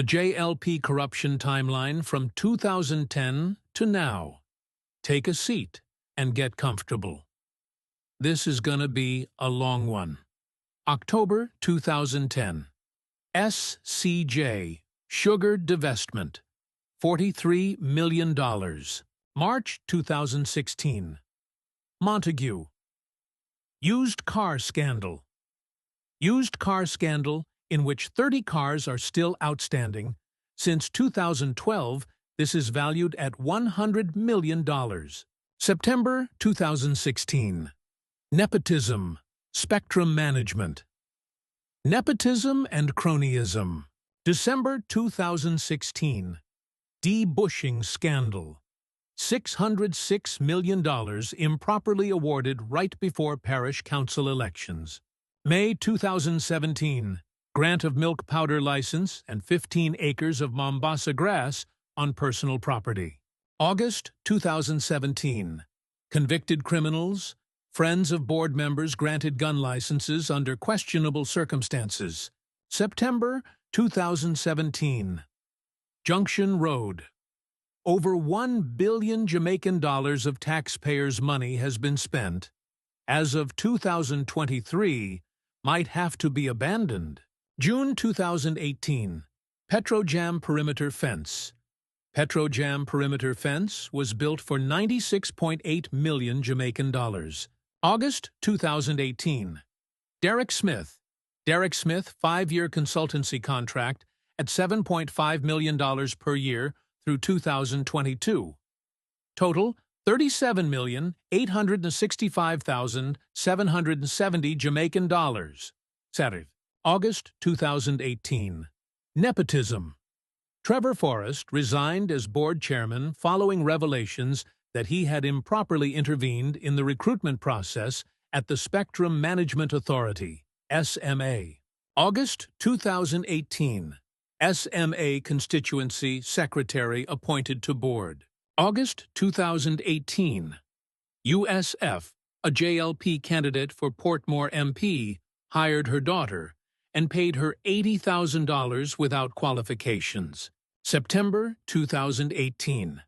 The JLP Corruption Timeline from 2010 to now. Take a seat and get comfortable. This is gonna be a long one. October 2010. SCJ, Sugar Divestment, $43 million. March 2016. Montague. Used car scandal. Used car scandal in which 30 cars are still outstanding. Since 2012, this is valued at $100 million. September 2016. Nepotism, Spectrum Management. Nepotism and cronyism. December 2016. De-bushing scandal. $606 million improperly awarded right before parish council elections. May 2017. Grant of milk powder license and 15 acres of Mombasa grass on personal property. August 2017. Convicted criminals, friends of board members granted gun licenses under questionable circumstances. September 2017. Junction Road. Over $1 billion Jamaican dollars of taxpayers' money has been spent. As of 2023, might have to be abandoned. June 2018. Petrojam Perimeter Fence. Petrojam Perimeter Fence was built for $96.8 million Jamaican dollars. August 2018. Derek Smith. Derek Smith 5-year consultancy contract at $7.5 million per year through 2022. Total $37,865,770 Jamaican dollars. Saturday. August 2018. Nepotism. Trevor Forrest resigned as board chairman following revelations that he had improperly intervened in the recruitment process at the Spectrum Management Authority, SMA. August 2018. SMA Constituency Secretary appointed to board. August 2018. USF, a JLP candidate for Portmore MP, hired her daughter and paid her $80,000 without qualifications. September 2018.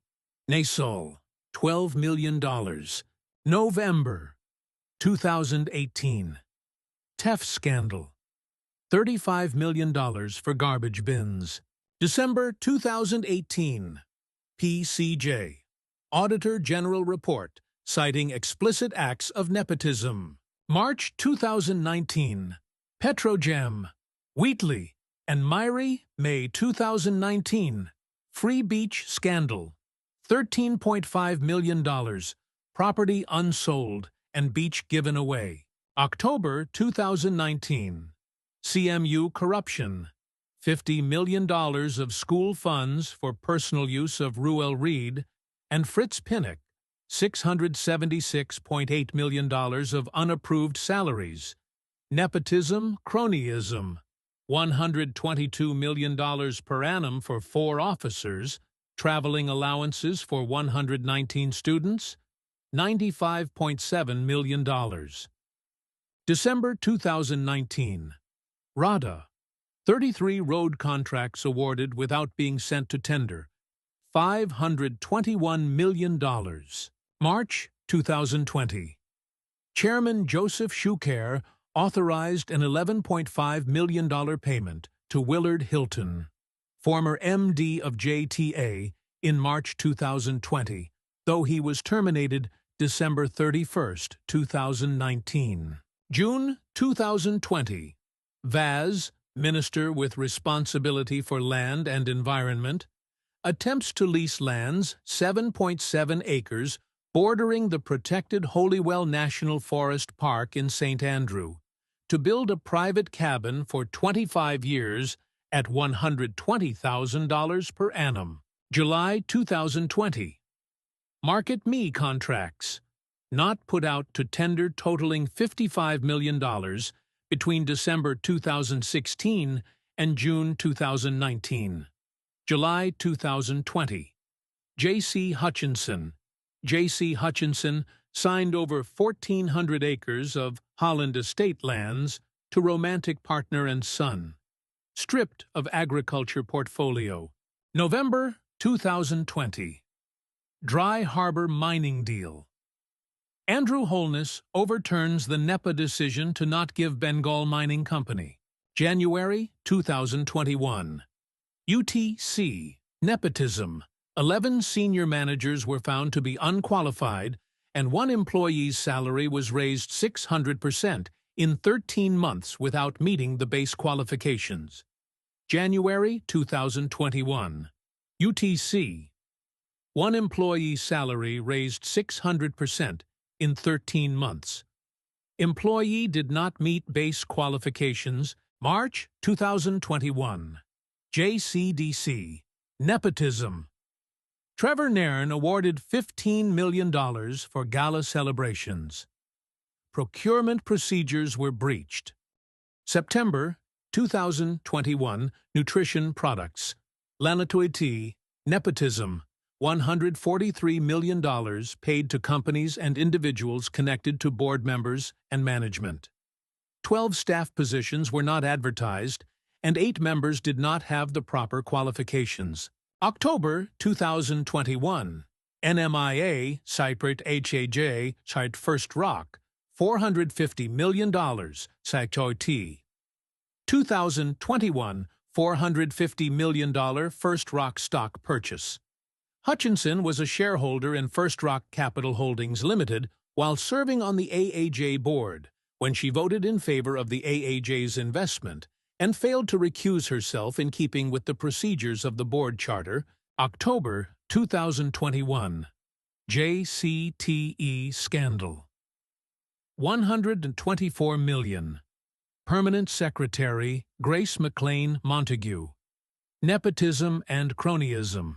Nasol, $12 million. November 2018. TEF scandal, $35 million for garbage bins. December 2018. PCJ, Auditor General Report, citing explicit acts of nepotism. March 2019. Petrojam, Wheatley, and Myrie, May 2019. Free Beach Scandal, $13.5 million, property unsold, and beach given away. October 2019. CMU Corruption, $50 million of school funds for personal use of Ruel Reid and Fritz Pinnock, $676.8 million of unapproved salaries. Nepotism, cronyism, $122 million per annum for 4 officers, traveling allowances for 119 students, $95.7 million. December 2019. RADA, 33 road contracts awarded without being sent to tender, $521 million. March 2020. Chairman Joseph Shuker authorized an $11.5 million payment to Willard Hilton, former MD of JTA, in March 2020, though he was terminated December 31, 2019. June 2020. Vaz, Minister with responsibility for land and environment, attempts to lease lands 7.7 acres bordering the protected Holywell National Forest Park in St. Andrew to build a private cabin for 25 years at $120,000 per annum. July 2020. Market Me contracts, not put out to tender totaling $55 million between December 2016 and June 2019. July 2020. J.C. Hutchinson. J.C. Hutchinson signed over 1,400 acres of Holland estate lands to romantic partner and son. stripped of agriculture portfolio. November 2020. Dry Harbor mining deal. Andrew Holness overturns the NEPA decision to not give Bengal Mining Company. January 2021. UTC. Nepotism. 11 senior managers were found to be unqualified, and one employee's salary was raised 600% in 13 months without meeting the base qualifications. January 2021. UTC. One employee's salary raised 600% in 13 months. Employee did not meet base qualifications. March 2021. JCDC. Nepotism. Trevor Nairn awarded $15 million for gala celebrations. Procurement procedures were breached. September 2021. Nutrition products. Lanatoid tea. Nepotism. $143 million paid to companies and individuals connected to board members and management. 12 staff positions were not advertised, and 8 members did not have the proper qualifications. October 2021. NMIA, Cypriot HAJ, Site First Rock, $450 million, Cytoy T. 2021, $450 million First Rock stock purchase. Hutchinson was a shareholder in First Rock Capital Holdings Limited while serving on the AAJ board when she voted in favor of the AAJ's investment and failed to recuse herself in keeping with the procedures of the board charter. October 2021. JCTE scandal. $124 million. Permanent Secretary Grace McLean Montague. Nepotism and cronyism.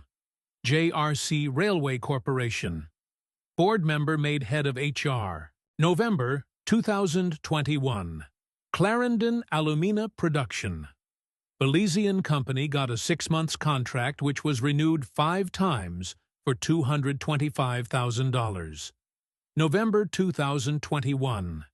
JRC Railway Corporation. Board member made head of HR. November 2021. Clarendon Alumina Production. Belizean company got a 6-month contract which was renewed 5 times for $225,000. November 2021.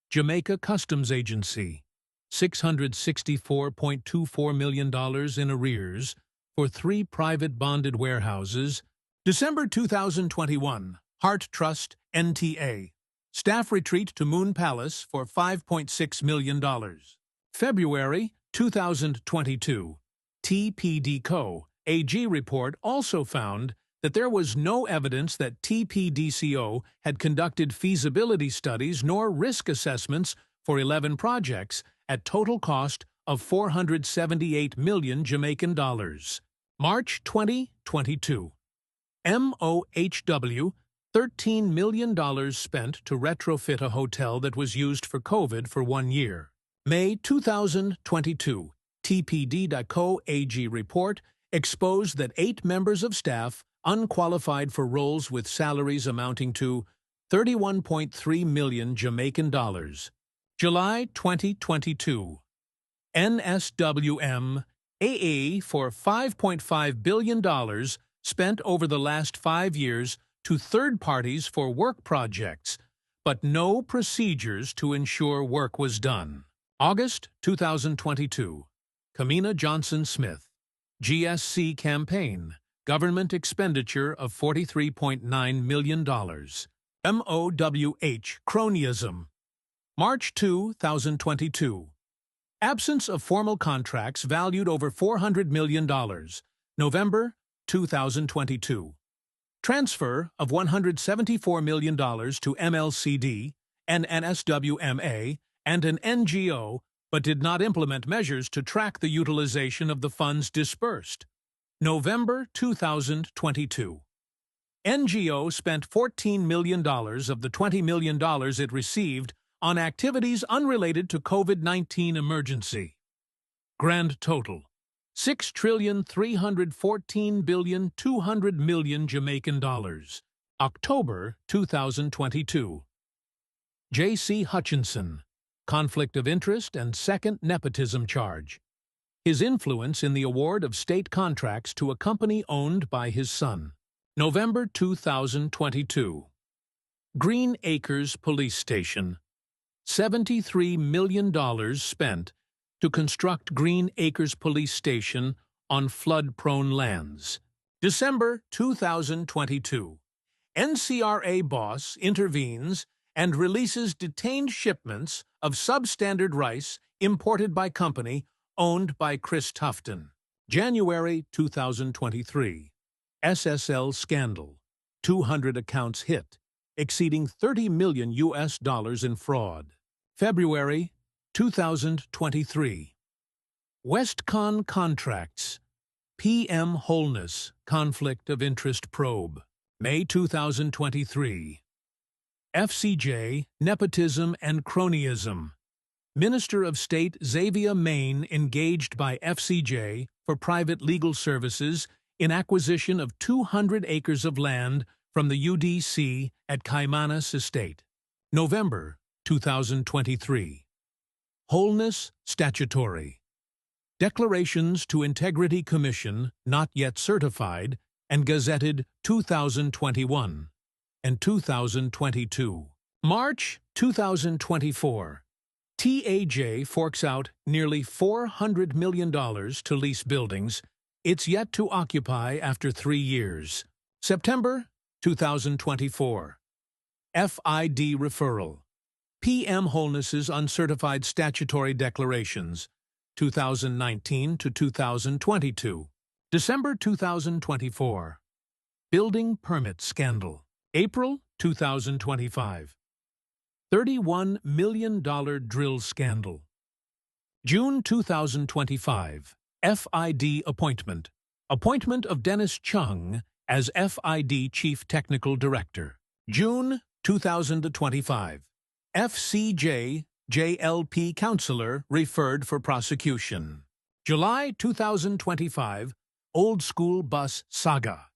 Jamaica Customs Agency. $664.24 million in arrears for 3 private bonded warehouses. December 2021. Heart Trust, NTA. Staff retreat to Moon Palace for $5.6 million. February 2022. TPD Co. AG report also found that there was no evidence that TPDCO had conducted feasibility studies nor risk assessments for 11 projects at total cost of 478 million Jamaican dollars. March 2022. MOHW, $13 million spent to retrofit a hotel that was used for COVID for 1 year. May 2022. TPD.co AG report exposed that 8 members of staff unqualified for roles with salaries amounting to 31.3 million Jamaican dollars. July 2022. NSWM AA for $5.5 billion spent over the last 5 years to third parties for work projects, but no procedures to ensure work was done. August 2022. Kamina Johnson Smith. GSC campaign. Government expenditure of $43.9 million. MOWH cronyism. March 2022. Absence of formal contracts valued over $400 million. November 2022. Transfer of $174 million to MLCD, an NSWMA, and an NGO, but did not implement measures to track the utilization of the funds disbursed. November 2022. NGO spent $14 million of the $20 million it received on activities unrelated to COVID-19 emergency. Grand total: $6,314,200,000,000 Jamaican dollars. October 2022. J.C. Hutchinson. Conflict of interest and second nepotism charge. His influence in the award of state contracts to a company owned by his son. November 2022. Green Acres Police Station. $73 million spent to construct Green Acres Police Station on flood-prone lands. December 2022. NCRA boss intervenes and releases detained shipments of substandard rice imported by company owned by Chris Tufton. January 2023. SSL scandal. 200 accounts hit, exceeding $30 million in fraud. February 2023. Westcon contracts. PM Wholeness conflict of interest probe. May 2023. FCJ nepotism and cronyism. Minister of State Xavier Maine engaged by FCJ for private legal services in acquisition of 200 acres of land from the UDC at Caymanas Estate. November 2023. Wholeness statutory. Declarations to Integrity Commission not yet certified and gazetted 2021 and 2022. March 2024. TAJ forks out nearly $400 million to lease buildings it's yet to occupy after 3 years. September 2024. FID referral. PM Wholeness's uncertified statutory declarations, 2019 to 2022. December 2024. Building permit scandal. April 2025. $31 million drill scandal. June 2025. FID appointment. Appointment of Dennis Chung as FID Chief Technical Director. June 2025. FCJ JLP Counselor referred for prosecution. July 2025. Old School Bus Saga.